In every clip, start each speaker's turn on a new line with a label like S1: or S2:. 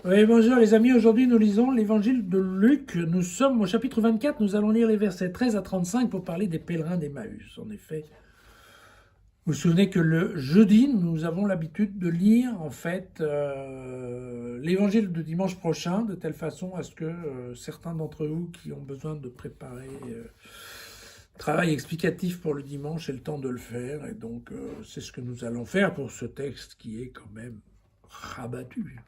S1: Oui, bonjour les amis, aujourd'hui nous lisons l'évangile de Luc. Nous sommes au chapitre 24, nous allons lire les versets 13 à 35 pour parler des pèlerins d'Emmaüs. En effet, vous vous souvenez que le jeudi, nous avons l'habitude de lire en fait l'évangile de dimanche prochain, de telle façon à ce que certains d'entre vous qui ont besoin de préparer travail explicatif pour le dimanche aient le temps de le faire. Et donc c'est ce que nous allons faire pour ce texte qui est quand même rabattu.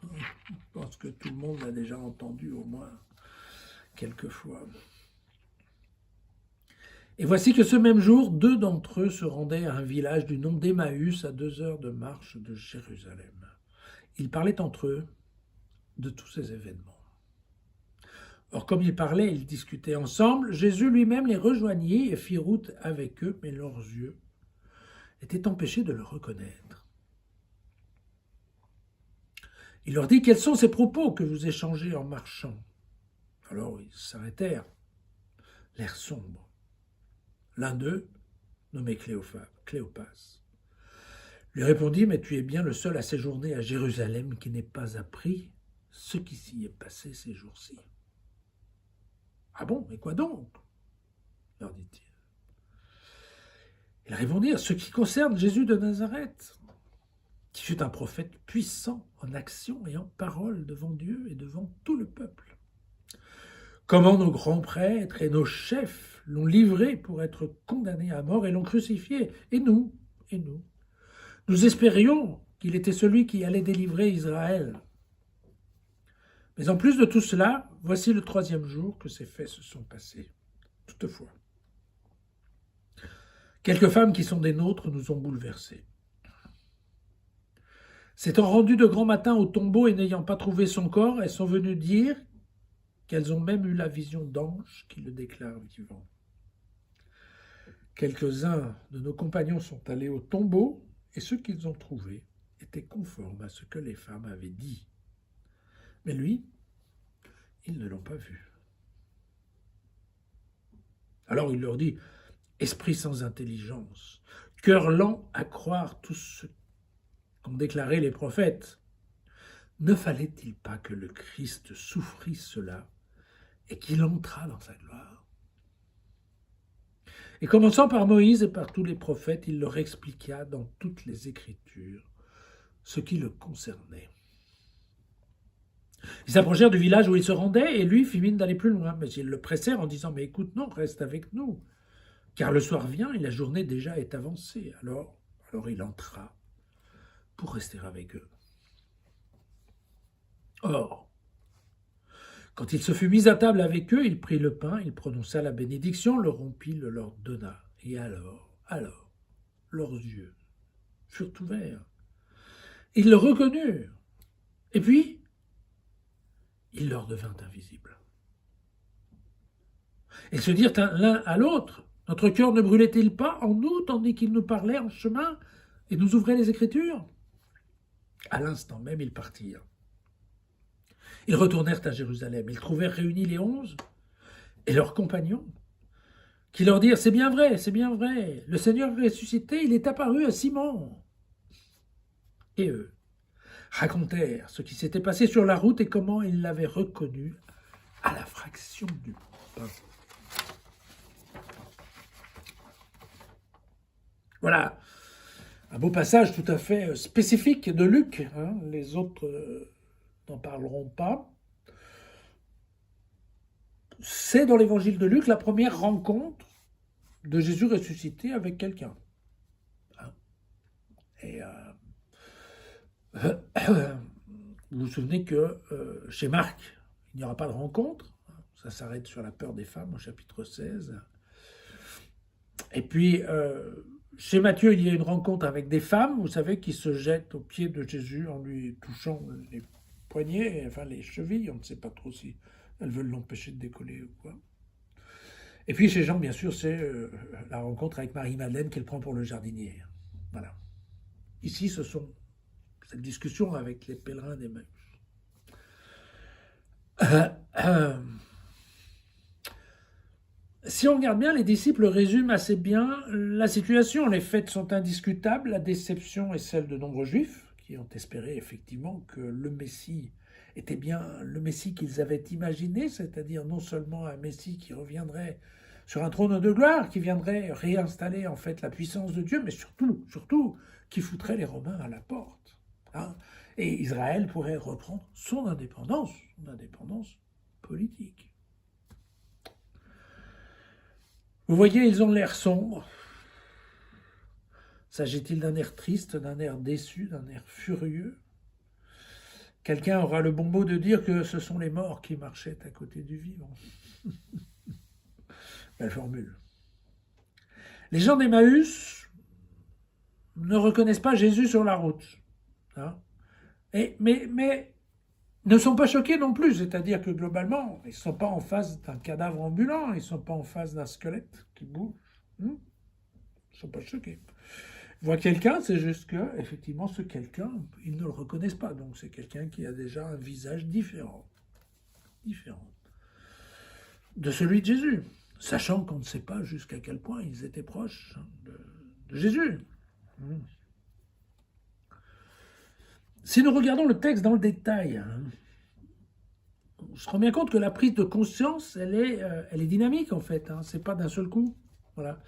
S1: Je pense que tout le monde l'a déjà entendu au moins quelques fois. Et voici que ce même jour, deux d'entre eux se rendaient à un village du nom d'Emmaüs, à 2 heures de marche de Jérusalem. Ils parlaient entre eux de tous ces événements. Or, comme ils parlaient, ils discutaient ensemble, Jésus lui-même les rejoignit et fit route avec eux, mais leurs yeux étaient empêchés de le reconnaître. Il leur dit, quels sont ces propos que vous échangez en marchant? Alors ils s'arrêtèrent, l'air sombre. L'un d'eux, nommé Cléopas, lui répondit, mais tu es bien le seul à séjourner à Jérusalem qui n'ait pas appris ce qui s'y est passé ces jours-ci. Ah bon, et quoi donc? Leur dit-il. Ils répondirent, ce qui concerne Jésus de Nazareth, qui fut un prophète puissant en action et en parole devant Dieu et devant tout le peuple. Comment nos grands prêtres et nos chefs l'ont livré pour être condamné à mort et l'ont crucifié. Et nous, nous espérions qu'il était celui qui allait délivrer Israël. Mais en plus de tout cela, voici le 3e jour que ces faits se sont passés. Toutefois, quelques femmes qui sont des nôtres nous ont bouleversés. S'étant rendues de grand matin au tombeau et n'ayant pas trouvé son corps, elles sont venues dire qu'elles ont même eu la vision d'anges qui le déclarent vivant. Quelques-uns de nos compagnons sont allés au tombeau et ceux qu'ils ont trouvés étaient conformes à ce que les femmes avaient dit. Mais lui, ils ne l'ont pas vu. Alors il leur dit, esprit sans intelligence, cœur lent à croire tout ce qu'ont déclaré les prophètes, ne fallait-il pas que le Christ souffrît cela et qu'il entrât dans sa gloire? Et commençant par Moïse et par tous les prophètes, il leur expliqua dans toutes les Écritures ce qui le concernait. Ils s'approchèrent du village où il se rendait, et lui fit mine d'aller plus loin. Mais ils le pressèrent en disant, mais écoute, non, reste avec nous, car le soir vient et la journée déjà est avancée. Alors il entra pour rester avec eux. Or, quand il se fut mis à table avec eux, il prit le pain, il prononça la bénédiction, le rompit, le leur donna. Et alors, leurs yeux furent ouverts. Ils le reconnurent. Et puis, il leur devint invisible. Ils se dirent l'un à l'autre, notre cœur ne brûlait-il pas en nous, tandis qu'il nous parlait en chemin et nous ouvrait les Écritures? À l'instant même, ils partirent. Ils retournèrent à Jérusalem. Ils trouvèrent réunis les 11 et leurs compagnons, qui leur dirent, c'est bien vrai, le Seigneur ressuscité, il est apparu à Simon. Et eux racontèrent ce qui s'était passé sur la route et comment ils l'avaient reconnu à la fraction du pain. Voilà, un beau passage tout à fait spécifique de Luc. Les autres n'en parleront pas. C'est dans l'évangile de Luc la première rencontre de Jésus ressuscité avec quelqu'un. Et vous vous souvenez que chez Marc, il n'y aura pas de rencontre. Ça s'arrête sur la peur des femmes au chapitre 16. Et puis, chez Matthieu, il y a une rencontre avec des femmes, vous savez, qui se jettent aux pieds de Jésus en lui touchant les poignets, enfin les chevilles. On ne sait pas trop si elles veulent l'empêcher de décoller ou quoi. Et puis chez Jean, bien sûr, c'est la rencontre avec Marie-Madeleine qu'elle prend pour le jardinier. Voilà. Ici, ce sont cette discussion avec les pèlerins d'Emmaüs. Si on regarde bien, les disciples résument assez bien la situation. Les faits sont indiscutables. La déception est celle de nombreux juifs qui ont espéré effectivement que le Messie était bien le Messie qu'ils avaient imaginé, c'est-à-dire non seulement un Messie qui reviendrait sur un trône de gloire, qui viendrait réinstaller en fait la puissance de Dieu, mais surtout, qui foutrait les Romains à la porte. Hein. Et Israël pourrait reprendre son indépendance politique. Vous voyez, ils ont l'air sombres. S'agit-il d'un air triste, d'un air déçu, d'un air furieux? Quelqu'un aura le bon mot de dire que ce sont les morts qui marchaient à côté du vivant. Belle formule. Les gens d'Emmaüs ne reconnaissent pas Jésus sur la route. Hein, mais ne sont pas choqués non plus, c'est-à-dire que globalement, ils ne sont pas en face d'un cadavre ambulant, ils ne sont pas en face d'un squelette qui bouge. Ils ne sont pas choqués. Ils voient quelqu'un, c'est juste que, effectivement, ce quelqu'un, ils ne le reconnaissent pas. Donc c'est quelqu'un qui a déjà un visage différent de celui de Jésus, sachant qu'on ne sait pas jusqu'à quel point ils étaient proches de Jésus. Si nous regardons le texte dans le détail, on se rend bien compte que la prise de conscience, elle est dynamique en fait. C'est pas d'un seul coup. Voilà.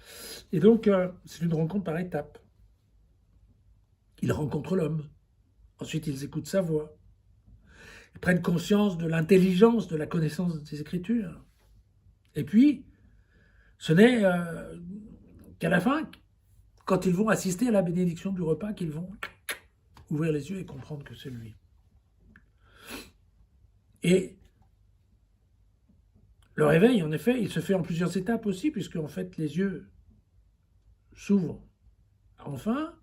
S1: Et donc, c'est une rencontre par étapes. Ils rencontrent l'homme. Ensuite, ils écoutent sa voix. Ils prennent conscience de l'intelligence, de la connaissance des Écritures. Et puis, ce n'est qu'à la fin, quand ils vont assister à la bénédiction du repas, qu'ils vont ouvrir les yeux et comprendre que c'est lui. Et le réveil, en effet, il se fait en plusieurs étapes aussi, puisque en fait, les yeux s'ouvrent. Enfin,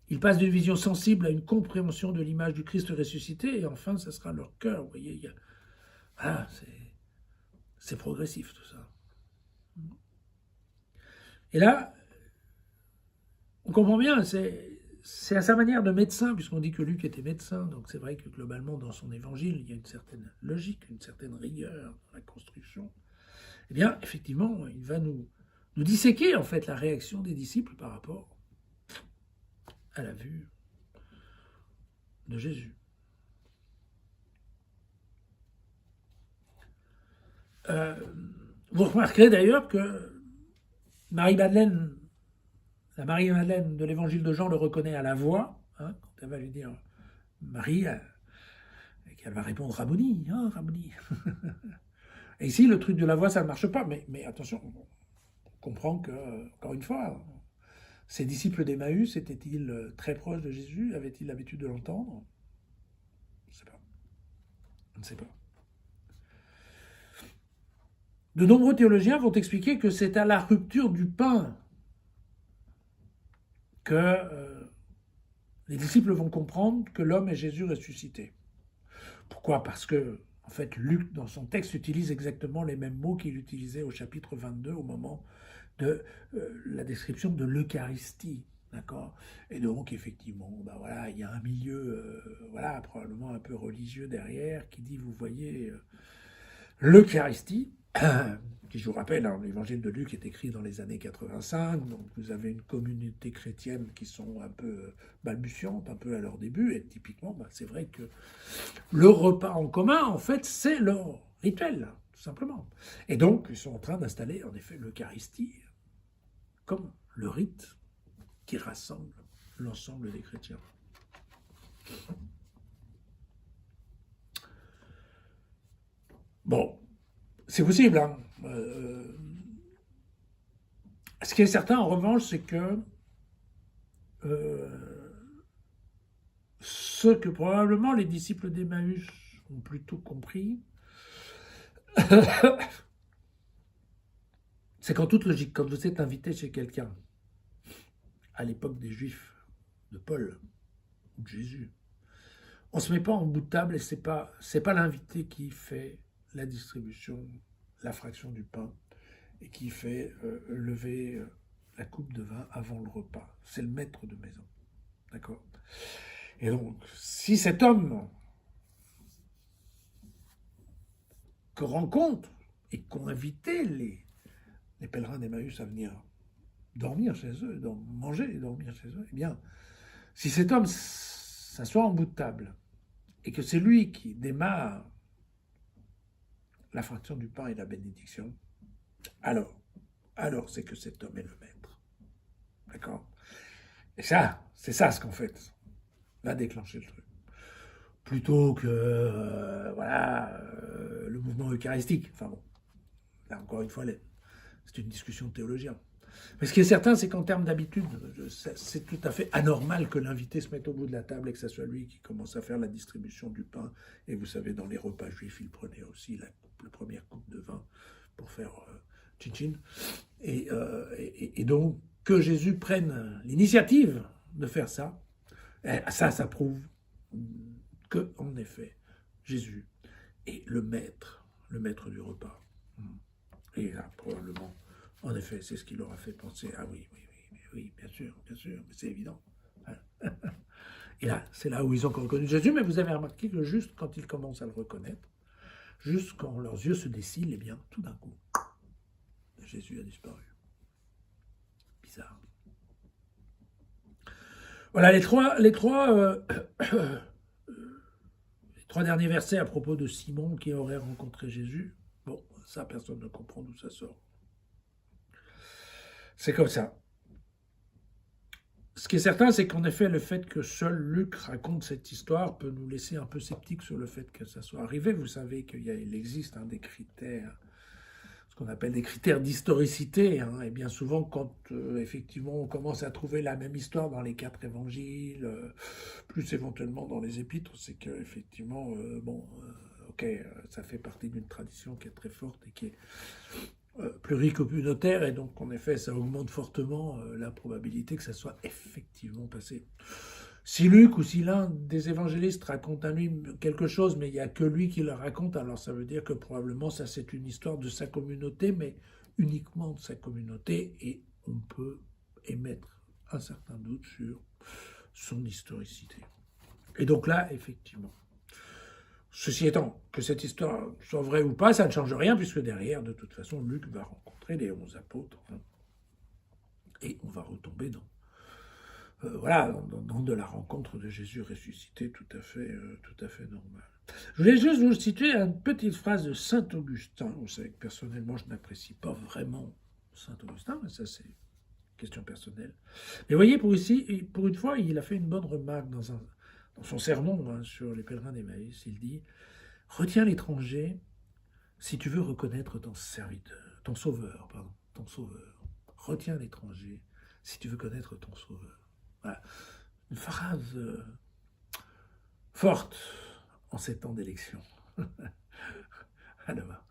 S1: ils passent d'une vision sensible à une compréhension de l'image du Christ ressuscité, et enfin, ça sera leur cœur. Vous voyez, voilà, c'est progressif tout ça. Et là, on comprend bien, c'est à sa manière de médecin, puisqu'on dit que Luc était médecin, donc c'est vrai que globalement, dans son évangile, il y a une certaine logique, une certaine rigueur dans la construction. Eh bien, effectivement, il va nous disséquer, en fait, la réaction des disciples par rapport à la vue de Jésus. Vous remarquerez d'ailleurs que Marie-Madeleine, la Marie-Madeleine de l'évangile de Jean le reconnaît à la voix, quand elle va lui dire Marie, et qu'elle va répondre Rabboni, Rabboni. Et ici, le truc de la voix, ça ne marche pas, mais attention, on comprend que, encore une fois, ces disciples d'Emmaüs étaient-ils très proches de Jésus? Avaient-ils l'habitude de l'entendre? Je ne sais pas. On ne sait pas. De nombreux théologiens vont expliquer que c'est à la rupture du pain que les disciples vont comprendre que l'homme est Jésus ressuscité. Pourquoi? Parce que, en fait, Luc, dans son texte, utilise exactement les mêmes mots qu'il utilisait au chapitre 22 au moment de la description de l'Eucharistie. D'accord? Et donc, effectivement, voilà, il y a un milieu, probablement un peu religieux derrière, qui dit, vous voyez, l'Eucharistie, qui, je vous rappelle, l'évangile de Luc est écrit dans les années 85, donc vous avez une communauté chrétienne qui sont un peu balbutiantes, un peu à leur début, et typiquement, c'est vrai que le repas en commun, en fait, c'est leur rituel, tout simplement. Et donc, ils sont en train d'installer, en effet, l'Eucharistie comme le rite qui rassemble l'ensemble des chrétiens. Bon, c'est possible, hein. Ce qui est certain, en revanche, c'est que ce que probablement les disciples d'Emmaüs ont plutôt compris, c'est qu'en toute logique, quand vous êtes invité chez quelqu'un, à l'époque des Juifs, de Paul, ou de Jésus, on ne se met pas en bout de table et c'est pas l'invité qui fait la distribution, la fraction du pain, et qui fait lever la coupe de vin avant le repas. C'est le maître de maison. D'accord? Et donc, si cet homme que rencontre et qu'ont invité les pèlerins d'Emmaüs à venir dormir chez eux, manger et dormir chez eux, eh bien, si cet homme s'assoit en bout de table et que c'est lui qui démarre la fraction du pain et la bénédiction, alors c'est que cet homme est le maître. D'accord? Et ça, c'est ça ce qu'en fait va déclencher le truc. Plutôt que, le mouvement eucharistique. Enfin bon, là encore une fois, c'est une discussion de théologien. Mais ce qui est certain, c'est qu'en termes d'habitude, c'est tout à fait anormal que l'invité se mette au bout de la table et que ce soit lui qui commence à faire la distribution du pain. Et vous savez, dans les repas juifs, il prenait aussi la première coupe de vin pour faire tchin-tchin. Et donc, que Jésus prenne l'initiative de faire ça, ça prouve que, en effet, Jésus est le maître du repas. Et là, probablement, en effet, c'est ce qui leur a fait penser, ah oui, bien sûr, mais c'est évident. Et là, c'est là où ils ont reconnu Jésus, mais vous avez remarqué que juste quand ils commencent à le reconnaître, juste quand leurs yeux se décilent, eh bien, tout d'un coup, Jésus a disparu. Bizarre. Voilà les trois derniers versets à propos de Simon qui aurait rencontré Jésus. Bon, ça, personne ne comprend d'où ça sort. C'est comme ça. Ce qui est certain, c'est qu'en effet, le fait que seul Luc raconte cette histoire peut nous laisser un peu sceptiques sur le fait que ça soit arrivé. Vous savez qu'il existe des critères, ce qu'on appelle des critères d'historicité. Et bien souvent, quand effectivement on commence à trouver la même histoire dans les 4 évangiles, plus éventuellement dans les épîtres, c'est qu'effectivement, ça fait partie d'une tradition qui est très forte et qui est pluricommunautaire, et donc en effet ça augmente fortement la probabilité que ça soit effectivement passé. Si Luc ou si l'un des évangélistes raconte à lui quelque chose, mais il n'y a que lui qui le raconte, alors ça veut dire que probablement ça c'est une histoire de sa communauté, mais uniquement de sa communauté, et on peut émettre un certain doute sur son historicité. Et donc là, effectivement, ceci étant, que cette histoire soit vraie ou pas, ça ne change rien, puisque derrière, de toute façon, Luc va rencontrer les 11 apôtres, et on va retomber dans de la rencontre de Jésus ressuscité, tout à fait normal. Je voulais juste vous citer une petite phrase de saint Augustin. Vous savez que personnellement, je n'apprécie pas vraiment saint Augustin, mais ça c'est question personnelle. Mais voyez, pour une fois, il a fait une bonne remarque dans son sermon sur les pèlerins d'Emmaüs. Il dit « Retiens l'étranger si tu veux reconnaître ton sauveur. Retiens l'étranger si tu veux connaître ton sauveur. » Voilà. Une phrase forte en ces temps d'élection. À demain.